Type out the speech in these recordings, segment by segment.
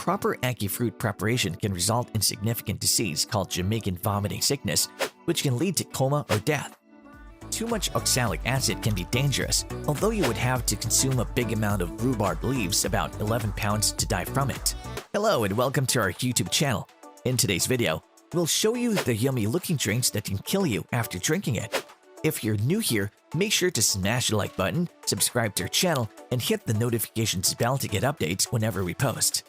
Improper ackee fruit preparation can result in significant disease called Jamaican vomiting sickness, which can lead to coma or death. Too much oxalic acid can be dangerous, although you would have to consume a big amount of rhubarb leaves, about 11 pounds, to die from it. Hello and welcome to our YouTube channel. In today's video, we'll show you the yummy looking drinks that can kill you after drinking it. If you're new here, make sure to smash the like button, subscribe to our channel, and hit the notifications bell to get updates whenever we post.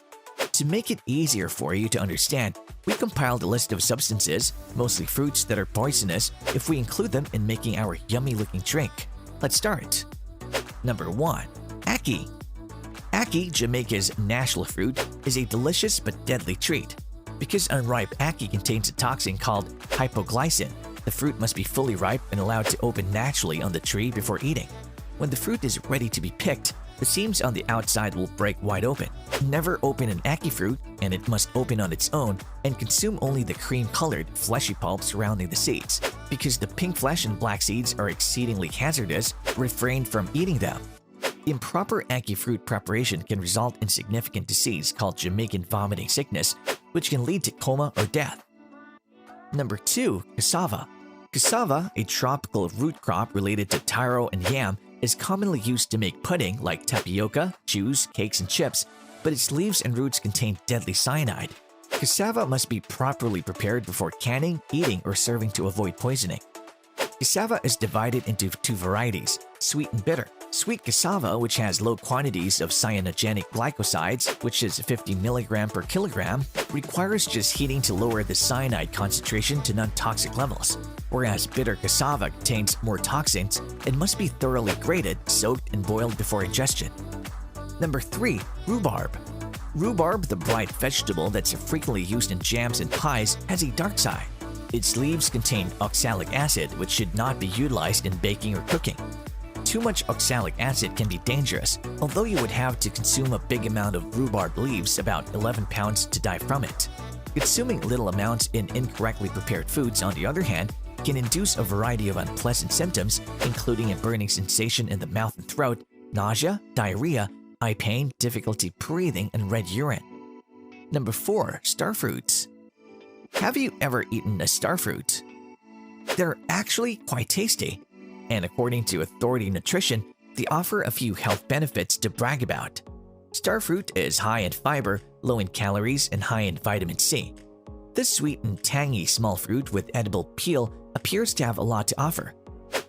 To make it easier for you to understand, we compiled a list of substances, mostly fruits, that are poisonous if we include them in making our yummy-looking drink. Let's start. Number 1. Ackee. Ackee, Jamaica's national fruit, is a delicious but deadly treat. Because unripe ackee contains a toxin called hypoglycin, the fruit must be fully ripe and allowed to open naturally on the tree before eating. When the fruit is ready to be picked, the seams on the outside will break wide open. Never open an ackee fruit, and it must open on its own, and consume only the cream-colored, fleshy pulp surrounding the seeds. Because the pink flesh and black seeds are exceedingly hazardous, refrain from eating them. Improper ackee fruit preparation can result in significant disease called Jamaican vomiting sickness, which can lead to coma or death. Number 2. Cassava. Cassava, a tropical root crop related to taro and yam, is commonly used to make pudding like tapioca, juice, cakes, and chips, but its leaves and roots contain deadly cyanide. Cassava must be properly prepared before canning, eating, or serving to avoid poisoning. Cassava is divided into two varieties, sweet and bitter. Sweet cassava, which has low quantities of cyanogenic glycosides, which is 50 mg per kilogram, requires just heating to lower the cyanide concentration to non-toxic levels. Whereas bitter cassava contains more toxins and must be thoroughly grated, soaked, and boiled before ingestion. Number 3. Rhubarb. Rhubarb, the bright vegetable that's frequently used in jams and pies, has a dark side. Its leaves contain oxalic acid, which should not be utilized in baking or cooking. Too much oxalic acid can be dangerous, although you would have to consume a big amount of rhubarb leaves, about 11 pounds, to die from it. Consuming little amounts in incorrectly prepared foods, on the other hand, can induce a variety of unpleasant symptoms, including a burning sensation in the mouth and throat, nausea, diarrhea, eye pain, difficulty breathing, and red urine. Number 4. Starfruits. Have you ever eaten a starfruit? They're actually quite tasty, and according to Authority Nutrition, they offer a few health benefits to brag about. Starfruit is high in fiber, low in calories, and high in vitamin C. This sweet and tangy small fruit with edible peel appears to have a lot to offer.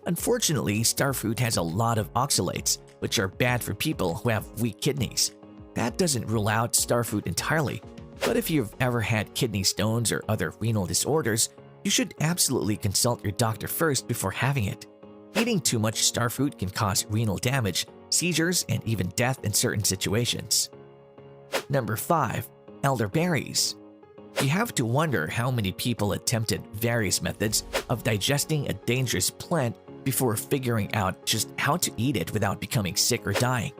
Unfortunately, starfruit has a lot of oxalates, which are bad for people who have weak kidneys. That doesn't rule out starfruit entirely, but if you've ever had kidney stones or other renal disorders, you should absolutely consult your doctor first before having it. Eating too much starfruit can cause renal damage, seizures, and even death in certain situations. Number 5. Elderberries. You have to wonder how many people attempted various methods of digesting a dangerous plant before figuring out just how to eat it without becoming sick or dying.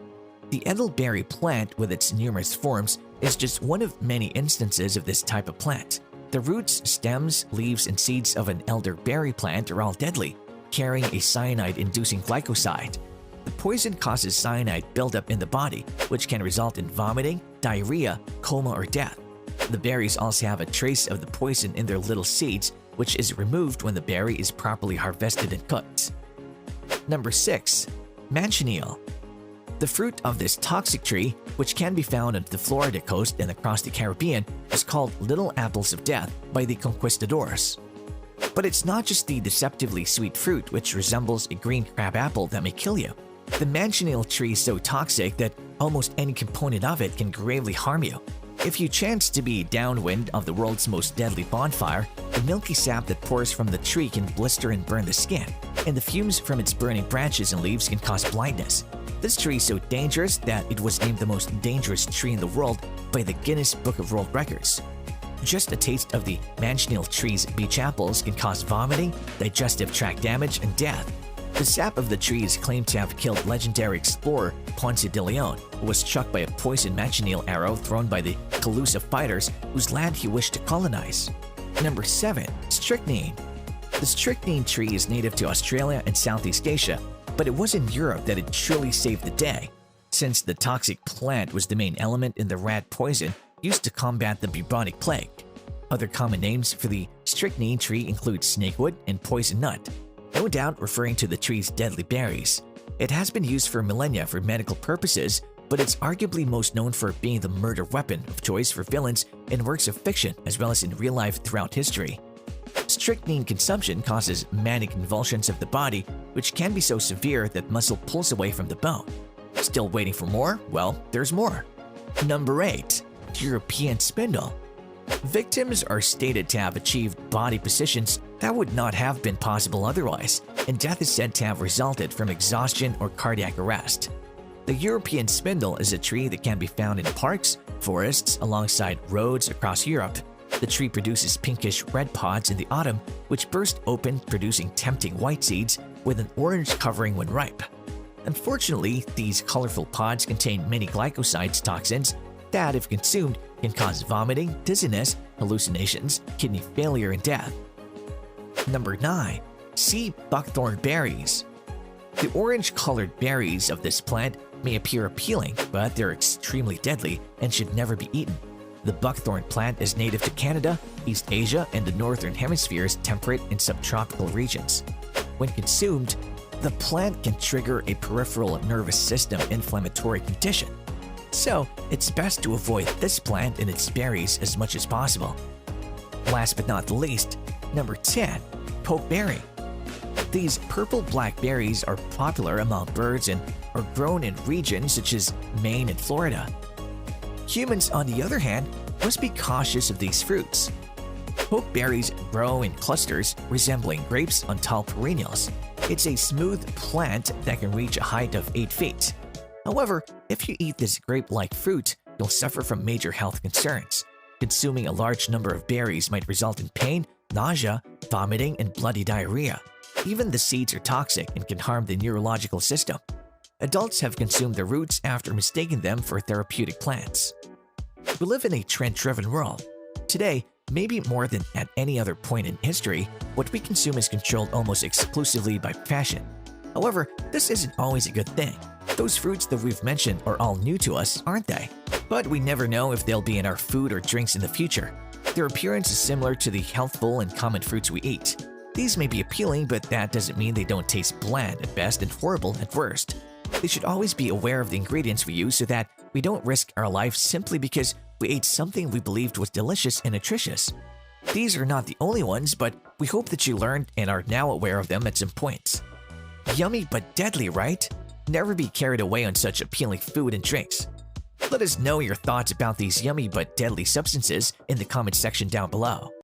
The elderberry plant, with its numerous forms, is just one of many instances of this type of plant. The roots, stems, leaves, and seeds of an elderberry plant are all deadly, carrying a cyanide-inducing glycoside. The poison causes cyanide buildup in the body, which can result in vomiting, diarrhea, coma, or death. The berries also have a trace of the poison in their little seeds, which is removed when the berry is properly harvested and cooked. Number 6. Manchineel. The fruit of this toxic tree, which can be found on the Florida coast and across the Caribbean, is called Little Apples of Death by the conquistadors. But it's not just the deceptively sweet fruit, which resembles a green crab apple, that may kill you. The manchineel tree is so toxic that almost any component of it can gravely harm you. If you chance to be downwind of the world's most deadly bonfire, the milky sap that pours from the tree can blister and burn the skin, and the fumes from its burning branches and leaves can cause blindness. This tree is so dangerous that it was named the most dangerous tree in the world by the Guinness Book of World Records. Just a taste of the manchineel tree's beach apples can cause vomiting, digestive tract damage, and death. The sap of the tree is claimed to have killed legendary explorer Ponce de Leon, who was struck by a poisoned manchineel arrow thrown by the Calusa fighters whose land he wished to colonize. Number 7. Strychnine. The strychnine tree is native to Australia and Southeast Asia, but it was in Europe that it truly saved the day. Since the toxic plant was the main element in the rat poison, used to combat the bubonic plague. Other common names for the strychnine tree include snakewood and poison nut, no doubt referring to the tree's deadly berries. It has been used for millennia for medical purposes, but it's arguably most known for being the murder weapon of choice for villains in works of fiction as well as in real life throughout history. Strychnine consumption causes manic convulsions of the body, which can be so severe that muscle pulls away from the bone. Still waiting for more? Well, there's more. Number 8. European Spindle. Victims are stated to have achieved body positions that would not have been possible otherwise, and death is said to have resulted from exhaustion or cardiac arrest. The European spindle is a tree that can be found in parks, forests, alongside roads across Europe. The tree produces pinkish red pods in the autumn, which burst open, producing tempting white seeds with an orange covering when ripe. Unfortunately, these colorful pods contain many glycosides toxins that, if consumed, can cause vomiting, dizziness, hallucinations, kidney failure, and death. Number 9. Sea buckthorn berries. The orange-colored berries of this plant may appear appealing, but they're extremely deadly and should never be eaten. The buckthorn plant is native to Canada, East Asia, and the Northern Hemisphere's temperate and subtropical regions. When consumed, the plant can trigger a peripheral nervous system inflammatory condition. So, it's best to avoid this plant and its berries as much as possible. Last but not the least, number 10. Pokeberry. These purple-black berries are popular among birds and are grown in regions such as Maine and Florida. Humans, on the other hand, must be cautious of these fruits. Pokeberries grow in clusters resembling grapes on tall perennials. It's a smooth plant that can reach a height of 8 feet. However, if you eat this grape-like fruit, you'll suffer from major health concerns. Consuming a large number of berries might result in pain, nausea, vomiting, and bloody diarrhea. Even the seeds are toxic and can harm the neurological system. Adults have consumed the roots after mistaking them for therapeutic plants. We live in a trend-driven world. Today, maybe more than at any other point in history, what we consume is controlled almost exclusively by fashion. However, this isn't always a good thing. Those fruits that we've mentioned are all new to us, aren't they? But we never know if they'll be in our food or drinks in the future. Their appearance is similar to the healthful and common fruits we eat. These may be appealing, but that doesn't mean they don't taste bland at best and horrible at worst. We should always be aware of the ingredients we use so that we don't risk our life simply because we ate something we believed was delicious and nutritious. These are not the only ones, but we hope that you learned and are now aware of them at some points. Yummy but deadly, right? Never be carried away on such appealing food and drinks. Let us know your thoughts about these yummy but deadly substances in the comment section down below.